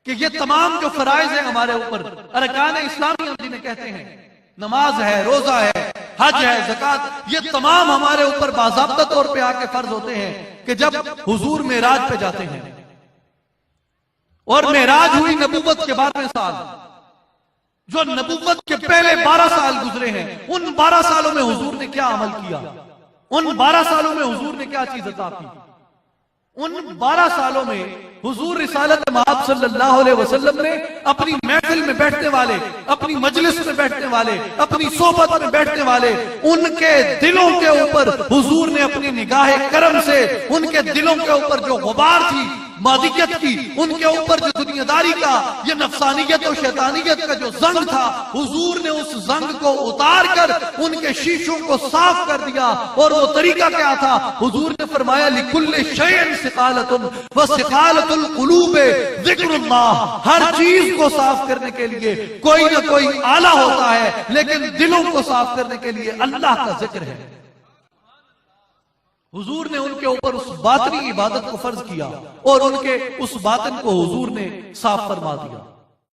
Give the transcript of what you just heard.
कि ये तमाम जो फराइज है हमारे ऊपर, अरकान इस्लामी हम जिन्हें कहते हैं, नमाज है, रोजा है, हज है, ज़कात, ये तमाम हमारे ऊपर बाज़ाब्ता तौर पे आके फर्ज होते हैं कि जब हुजूर मेराज पे जाते हैं। और मेराज हुई नबूवत के 12वें साल, जो नबूवत के पहले 12 साल गुजरे हैं, उन 12 सालों में हुजूर ने क्या अमल किया, उन 12 सालों में हुजूर ने क्या चीज अता की। उन 12 सालों में हुजूर रिसालत महब सल्लल्लाहु अलैहि वसल्लम ने अपनी महफिल में बैठने वाले, अपनी मजलिस में बैठने वाले, अपनी सोबत में बैठने वाले, उनके दिलों के ऊपर हुजूर ने अपनी निगाह करम से उनके दिलों के ऊपर जो गुबार थी मादियत की, उनके ऊपर जो दुनियादारी का, ये नफसानियत और शैतानियत का जो जंग था, हुजूर ने उस जंग को उतार कर उनके शीशों को साफ कर दिया। और वो तरीका क्या था? हुजूर ने फरमाया लिकुल्लि शैइन सिकालतुन व सिकालतुल कुलूब ज़िक्रुल्लाह। हर चीज को साफ करने के लिए कोई ना कोई आला होता है, लेकिन दिलों को साफ करने के लिए अल्लाह का जिक्र है। हुजूर ने उनके ऊपर उस बातनी इबादत को फर्ज किया और उनके उस बातन को हुजूर ने साफ फरमा दिया।